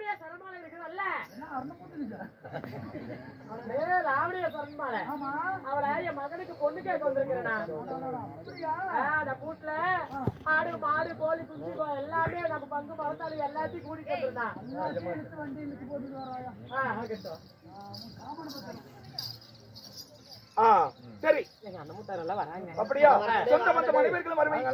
லாவணியா சரண்மாலை இருக்குதல்ல லாவணியா சரண்மாலை அவளை என் மகனுக்கு பொண்ணு கேட்க வந்திருக்கிறேன். அந்த கூட்டுல ஆடு மாடு கோழி குஞ்சு எல்லாமே நம்ம பங்கு மறந்தாலும் எல்லாத்தையும் கூட்டிட்டு வந்திருந்தான். சரி எங்க அண்ணன் முட்டாரெல்லாம் வராங்க. அப்படியா? சொந்த மத்த மனைவிகளும் வருவாங்க.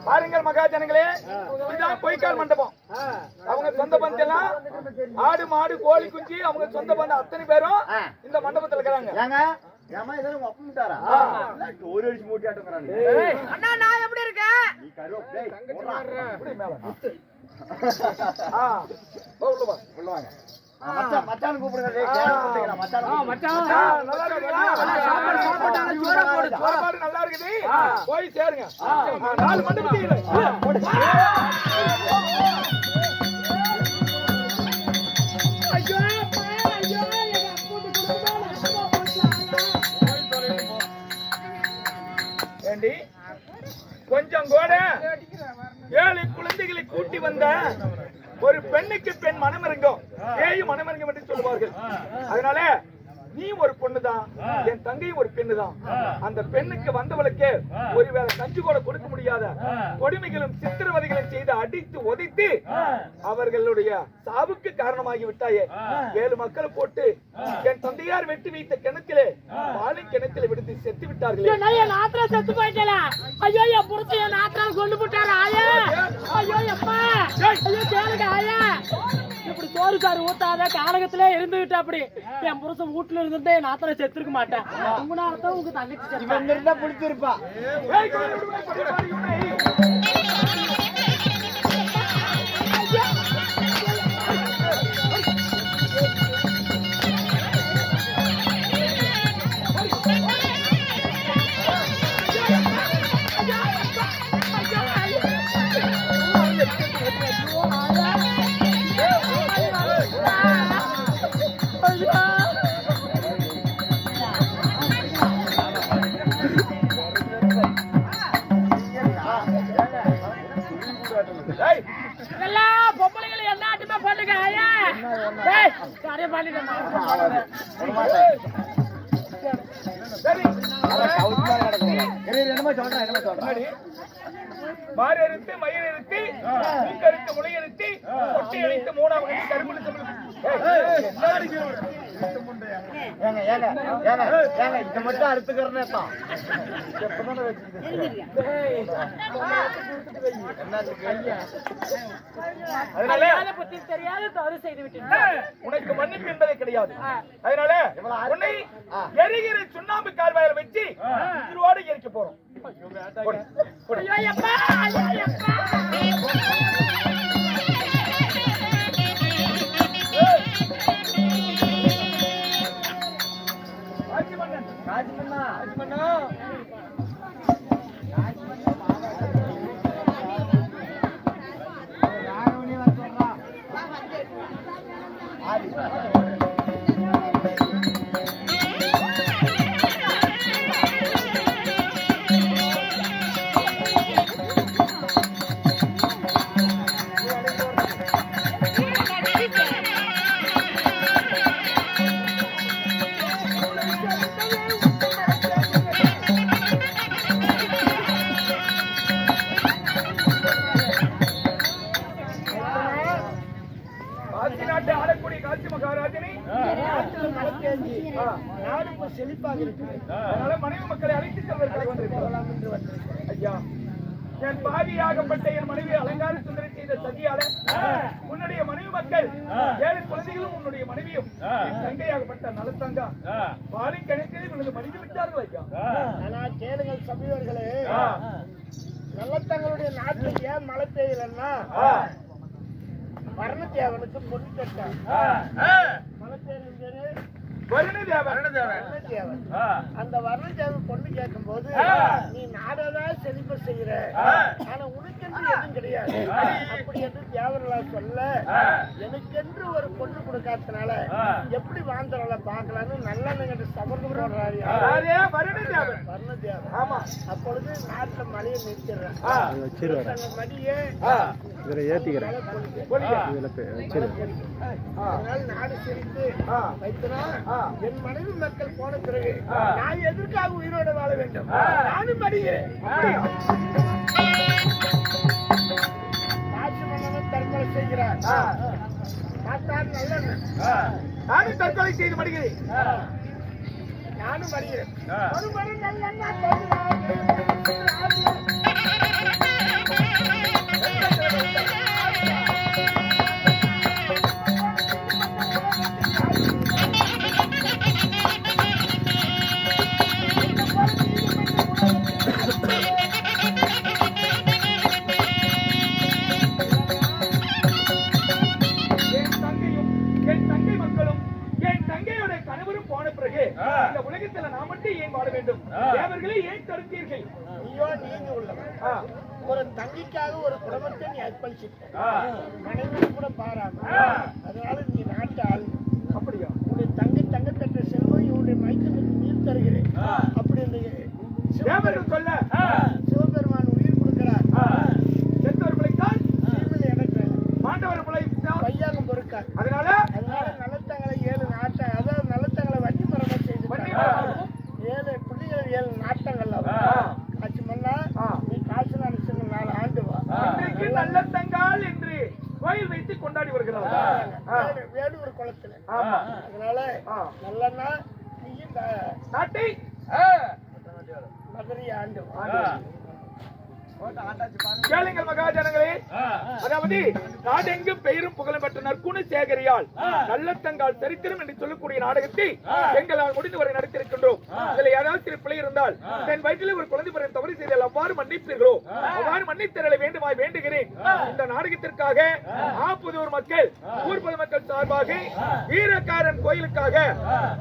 பாருங்கள் மகாஜனங்களே, இதுதான் பொய்க்கால் மண்டபம். அவங்க சொந்த பந்தம் எல்லாம் ஆடு மாடு கோழி குஞ்சு அவங்க சொந்த பந்தம் அத்தனை பேரும் இந்த மண்டபத்துல இருக்கிறாங்க. ஒரு அடிச்சு மூட்டி ஆட்டுங்கிறாங்க. அண்ணா நான் எப்படி இருக்கேன்? மச்சான் கூப்பிடுங்க. நல்லா இருக்குது, போய் சேருங்க. 4 மண்டபத்தில் கொஞ்சம் கூட 7 குழந்தைகளை கூட்டி வந்த ஒரு பெண்ணுக்கு பெண் மனமிருங்கும், ஏழு மனமிருங்கும் என்று சொல்லுவார்கள். அதனால நீ ஒரு பொண்ணுதான், என் தங்கையும் ஒரு பெண்ணுதான். அந்த பெண்ணுக்கு வந்தவளுக்கு ஒருவேளை கஞ்சி கூட கொடுக்க முடியாத கொடுமைகளும் சித்திரவதைகளும் செய்து அடித்து உதைத்து அவர்களுடைய சாவுக்கு காரணமாகி விட்டாயே. 7 மக்களை போட்டு என் தந்தையார் வெட்டி வைத்த கிணத்திலே பாலின் கிணத்திலே விடுத்து செத்து விட்டார்கள். செத்து போயிட்டா? ஐயோ என் புருஷன் என் ஆத்திரால் கொண்டு போட்டாரு. ஆயா ஐயோ எப்பா ஐயோ கேளுங்க ஆயா, இப்படி சோறு சாறு ஊத்தாத காலகத்திலே இருந்துகிட்டு அப்படி என் புருஷன் வீட்டுல இருந்துட்டு என் ஆத்திர செத்துருக்க மாட்டேன். உங்களாலதான் உங்க தங்கச்சி இருந்தா பிடிச்சிருப்பா. பொம்பளைகளை எல்லாத்துமே பண்ணுங்க ஐயா. சரியா பண்ணிட்டேன். மாறு அறுத்து மயிர் அறுத்து மூக்கறுத்து முளையறுத்து ஒட்டி அழித்து 3ஆவது கரும்புல இதை மட்டும் அறுத்துக்கிறேன். தெரியாது தவறு செய்து விட்டேன். உனக்கு மன்னிப்பு என்பதே கிடையாது. அதனால உன்னை எரிகிற சுண்ணாம்பு கால்வாயில வச்சு உயிரோடு எரிக்க போறோம். செழிப்பாக இருக்கு. அதனால மனைவி மக்களை அழைத்து செல்வதற்காக வந்திருக்கிறோம். ஐயா, என் பாவியாகப்பட்ட என் மனைவி அலங்கார சுந்தரி செய்த சதியால உன்னுடைய மனைவி மக்கள் 7 குழந்தைகளும் உன்னுடைய மனைவியும் தங்கையாகப்பட்ட நலத்தங்கா பாலி கணக்கில் உனக்கு மடிந்து விட்டார்கள். ஐயா, ஆனால் கேளுங்கள் சபையோர்களே, நல்லத்தங்களுடைய நாட்டில் ஏன் மழை பெய்யலன்னா வர்ணதேவனுக்கு பொண்ணு கேட்டான். மழை பெய்யுது அந்த வர்ணதேவன் பொண்ணு கேட்கும் போது நீ நாடதான் செழிப்ப செய்யற, ஆனா உனக்கு என்று எதுவும் கிடையாது. அப்படி என்று தேவர்களால் சொல்ல எனக்கென்று ஒரு பொண்ணு கொடுக்காதனால எப்படி வாழ்ந்தவளை பார்க்கலான்னு நல்ல சபர்ந்து போடுறாரு யாரே? வருணதேவன். வர்ணதேவன். ஆமா. அப்பொழுது நாட்டுல மழையை நிறுத்திடுறேன். மடியே அதனால நாடு சிரித்து வைத்தனா என் மனைவி மக்கள் போன பிறகு நான் எதற்காக உயிரோட வாழ வேண்டும்? நானும் மடிகிறேன். காட்சி மன்னனும் தற்கொலை செய்கிறார். பார்த்தால் நல்ல நானும் தற்கொலை செய்து மடிகிறேன். நானும் மடிகிறேன். ஒரு மணி நல்ல என் தங்கை மக்களும் என் தங்கையோட கணவரும் போன பிறகு இந்த உலகத்துல நான் மட்டும் ஏன் வாழ வேண்டும்? தேவர்களே ஏன் தடுத்தீர்கள்? நீயோ நீங்க உள்ளவன். ஒரு தங்கிக்காக ஒரு குடும்பத்தை நீ அர்ப்பணிச்சிட்ட. மனைவி கூட பாராம அதனால நீ நாட்டு ஆள். அப்படியா? உன்னுடைய தங்கத்தட்ட செல்வம் இவனுடைய மயக்கத்துக்கு நீர் தருகிறேன். அப்படி இந்த தேவர்கள் சொல்ல சிவபெருமான் உயிர் கொடுக்கிறார். செத்தவர் பிழைத்தால் சீமையில் எனக்கு மாண்டவர் பிழைத்தால் பையாகம் பொறுக்கார். அதனால நலத்தங்களை 7 நாட்டை அதாவது நலத்தங்களை வட்டி மரமா செய்து 7 புள்ளிகள் 7 நாட்டங்கள் ஆட்சி மன்னா நீ காசு நினைச்சு 4 ஆண்டு வா. இன்றைக்கு நல்ல தங்கால் என்று கோயில் வைத்து கொண்டாடி வருகிறார் வேலூர் குளத்துல. ஆமா. அதனால நல்லன்னா நீ இந்த நாட்டை மதுரை ஆண்டு வா. கேளுங்கள் மகாஜனங்களே, அதாவது நாடெங்கும் பெயரும் புகழும் பெற்ற நற்குண சேகரியால் நல்லத்தங்கால் சரித்திரம் என்று சொல்லக்கூடிய நாடகத்தை எங்களால் முடிந்தவரை நடத்திருக்கின்றோம். இதுல ஏதாவது சிறு பிள்ளை இருந்தால் என் வயிற்றில் ஒரு குழந்தை பிறகு தவறு செய்தால் அவ்வாறு மன்னிப்பீர்களோ அவ்வாறு மன்னித்தரலை வேண்டுமாய் வேண்டுகிறேன். இந்த நாடகத்திற்காக ஆப்புதூர் மக்கள் ஊர் பொதுமக்கள் சார்பாக வீரக்காரன் கோயிலுக்காக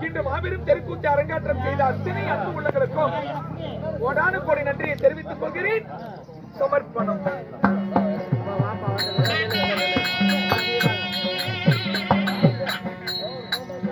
இன்று மாபெரும் தெருக்கூத்து அரங்காற்றம் செய்த அத்தனை அன்பு உள்ளங்களுக்கும் கோடான கோடி நன்றியை தெரிவித்துக் கொள்கிறேன். சமர்ப்பணம்.